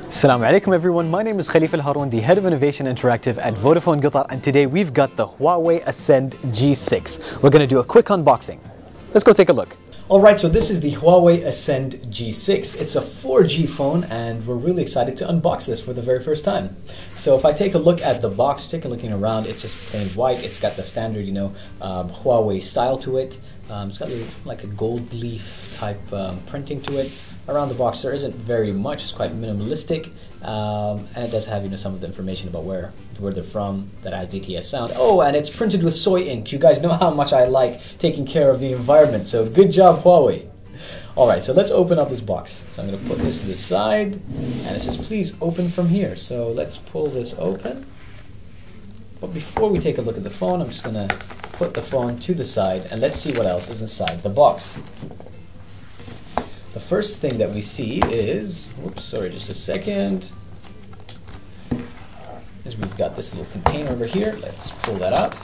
Assalamu alaikum everyone, my name is Khalifa Al-Haroun, the Head of Innovation Interactive at Vodafone Qatar, and today we've got the Huawei Ascend G6. We're going to do a quick unboxing. Let's go take a look. Alright, so this is the Huawei Ascend G6. It's a 4G phone and we're really excited to unbox this for the very first time. So if I take a look at the box, take a looking around, it's just plain white. It's got the standard, Huawei style to it. It's got like a gold leaf type printing to it. Around the box there isn't very much, it's quite minimalistic, and it does have some of the information about where they're from, that has DTS sound. Oh, and it's printed with soy ink. You guys know how much I like taking care of the environment, so good job Huawei. Alright, so let's open up this box. So I'm going to put this to the side, and it says please open from here. So let's pull this open. But before we take a look at the phone, I'm just going to put the phone to the side, and let's see what else is inside the box. The first thing that we see is, just a second, is we've got this little container over here. Let's pull that out.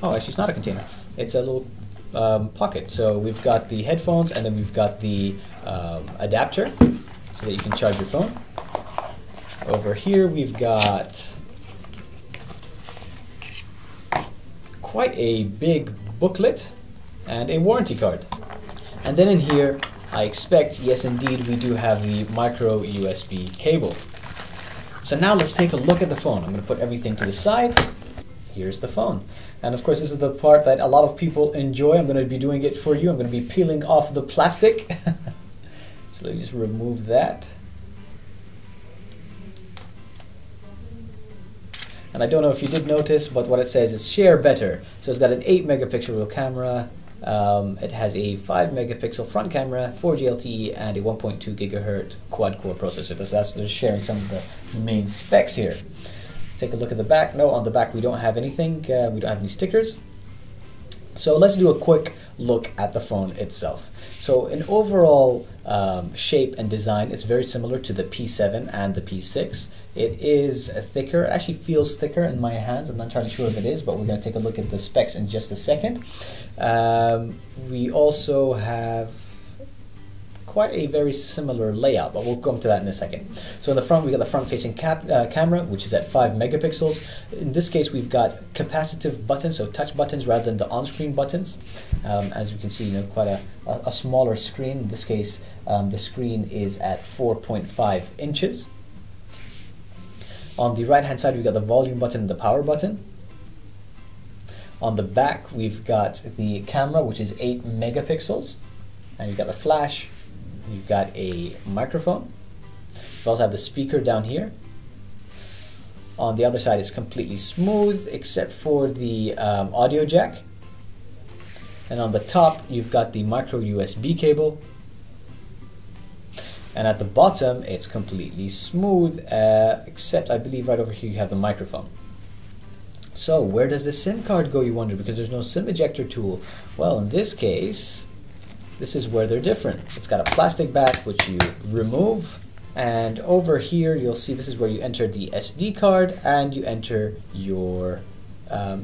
Oh, actually it's not a container. It's a little pocket. So we've got the headphones and then we've got the adapter so that you can charge your phone. Over here we've got quite a big booklet and a warranty card. And then in here, I expect, yes indeed, we do have the micro USB cable. So now let's take a look at the phone. I'm going to put everything to the side. Here's the phone. And of course this is the part that a lot of people enjoy. I'm going to be doing it for you. I'm going to be peeling off the plastic. So let me just remove that. And I don't know if you did notice, but what it says is share better. So it's got an 8 megapixel real camera. It has a 5 megapixel front camera, 4G LTE, and a 1.2 gigahertz quad-core processor. That's just sharing some of the main specs here. Let's take a look at the back. No, on the back we don't have anything. We don't have any stickers. So let's do a quick look at the phone itself. So in overall shape and design, it's very similar to the P7 and the P6. It is thicker. It actually feels thicker in my hands. I'm not entirely sure if it is, but we're going to take a look at the specs in just a second. We also have quite a very similar layout, but we'll come to that in a second. So in the front, we got the front-facing camera, which is at 5 megapixels. In this case, we've got capacitive buttons, so touch buttons rather than the on-screen buttons. As you can see, quite a smaller screen. In this case, the screen is at 4.5 inches. On the right-hand side, we've got the volume button and the power button. On the back, we've got the camera, which is 8 megapixels. And you've got the flash. You've got a microphone. You also have the speaker down here. On the other side, it's completely smooth, except for the audio jack. And on the top, you've got the micro USB cable. And at the bottom, it's completely smooth, except I believe right over here you have the microphone. So where does the SIM card go, you wonder, because there's no SIM ejector tool? Well, in this case, this is where they're different. It's got a plastic back which you remove, and over here you'll see this is where you enter the SD card and you enter your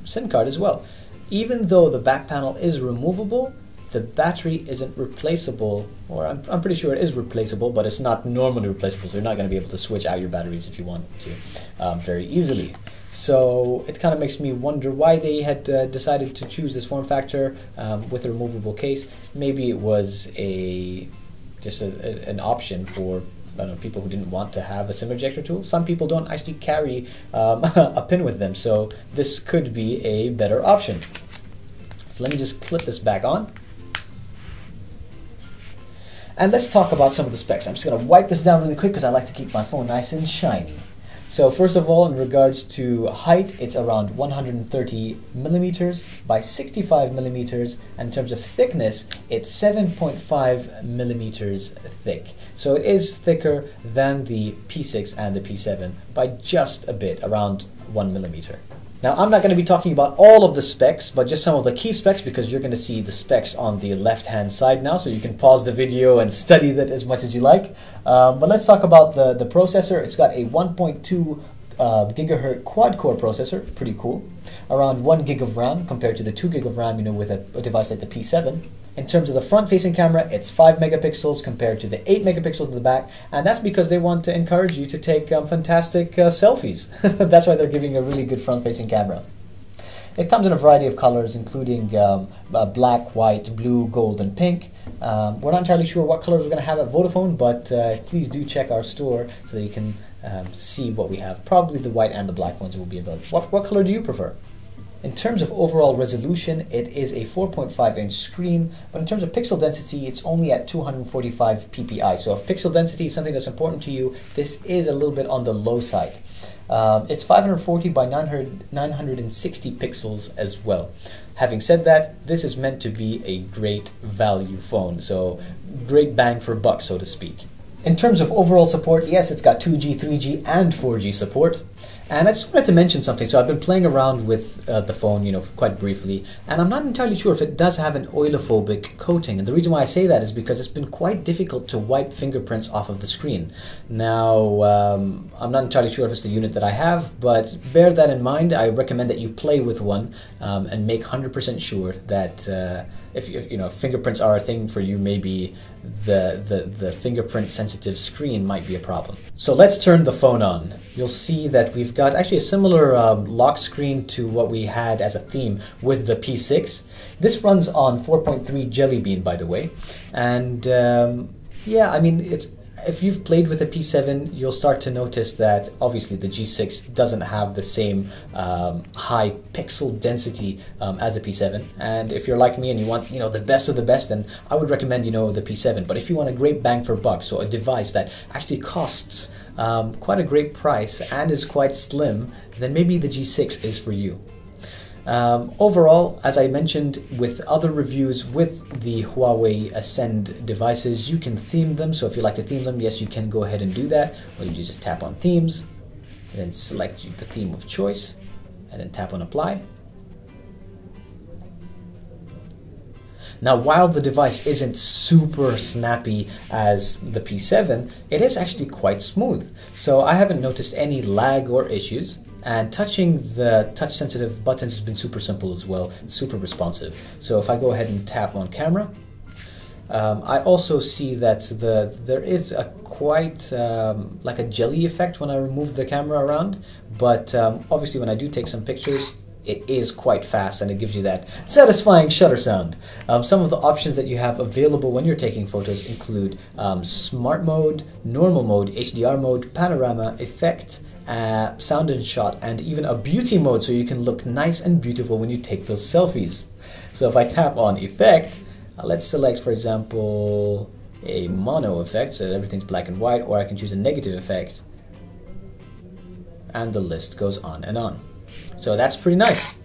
SIM card as well. Even though the back panel is removable, the battery isn't replaceable, or I'm pretty sure it is replaceable, but it's not normally replaceable, so you're not going to be able to switch out your batteries if you want to very easily. So it kind of makes me wonder why they had decided to choose this form factor with a removable case. Maybe it was just an option for people who didn't want to have a SIM ejector tool. Some people don't actually carry a pin with them, so this could be a better option. So let me just clip this back on. And let's talk about some of the specs. I'm just going to wipe this down really quick because I like to keep my phone nice and shiny. So first of all, in regards to height, it's around 130 millimeters by 65 millimeters. And in terms of thickness, it's 7.5 millimeters thick. So it is thicker than the P6 and the P7 by just a bit, around 1 millimeter. Now, I'm not going to be talking about all of the specs, but just some of the key specs, because you're going to see the specs on the left-hand side now, so you can pause the video and study that as much as you like. But let's talk about the processor. It's got a 1.2 gigahertz quad-core processor, pretty cool. Around 1 gig of RAM compared to the 2 gig of RAM, with a device like the P7. In terms of the front-facing camera, it's 5 megapixels compared to the 8 megapixels in the back, and that's because they want to encourage you to take fantastic selfies. That's why they're giving a really good front-facing camera. It comes in a variety of colors, including black, white, blue, gold, and pink. We're not entirely sure what colors we're going to have at Vodafone, but please do check our store so that you can see what we have. Probably the white and the black ones will be available. What color do you prefer? In terms of overall resolution, it is a 4.5-inch screen, but in terms of pixel density, it's only at 245 ppi. So if pixel density is something that's important to you, this is a little bit on the low side. It's 540 by 960 pixels as well. Having said that, this is meant to be a great value phone, so great bang for buck, so to speak. In terms of overall support, yes, it's got 2G, 3G, and 4G support. And I just wanted to mention something. So I've been playing around with the phone, quite briefly, and I'm not entirely sure if it does have an oilophobic coating. And the reason why I say that is because it's been quite difficult to wipe fingerprints off of the screen. Now, I'm not entirely sure if it's the unit that I have, but bear that in mind. I recommend that you play with one and make 100% sure that if fingerprints are a thing for you, maybe the fingerprint sensitive screen might be a problem. So let's turn the phone on. You'll see that we've got actually a similar lock screen to what we had as a theme with the P6. This runs on 4.3 Jelly Bean, by the way, and yeah, I mean, if you've played with a P7, you'll start to notice that obviously the G6 doesn't have the same high pixel density as the P7. And if you're like me and you want the best of the best, then I would recommend the P7. But if you want a great bang for buck, so a device that actually costs quite a great price and is quite slim, then maybe the G6 is for you. Overall, as I mentioned with other reviews with the Huawei Ascend devices, you can theme them. So if you like to theme them, yes, you can go ahead and do that. Or you just tap on themes, and then select the theme of choice, and then tap on apply. Now, while the device isn't super snappy as the P7, it is actually quite smooth. So I haven't noticed any lag or issues. And touching the touch-sensitive buttons has been super simple as well, super responsive. So if I go ahead and tap on camera, I also see that there is a quite like a jelly effect when I remove the camera around. But obviously when I do take some pictures, it is quite fast and it gives you that satisfying shutter sound. Some of the options that you have available when you're taking photos include smart mode, normal mode, HDR mode, panorama, effect, sound and shot, and even a beauty mode, so you can look nice and beautiful when you take those selfies. So if I tap on effect, let's select, for example, a mono effect, so everything's black and white, or I can choose a negative effect, and the list goes on and on. So that's pretty nice.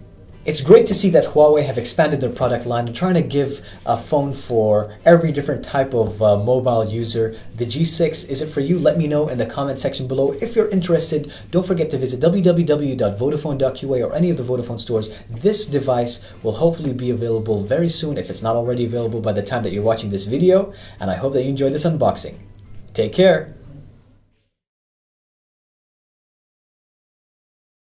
It's great to see that Huawei have expanded their product line and trying to give a phone for every different type of mobile user. The G6, is it for you? Let me know in the comment section below. If you're interested, don't forget to visit www.vodafone.qa or any of the Vodafone stores. This device will hopefully be available very soon, if it's not already available by the time that you're watching this video. And I hope that you enjoyed this unboxing. Take care.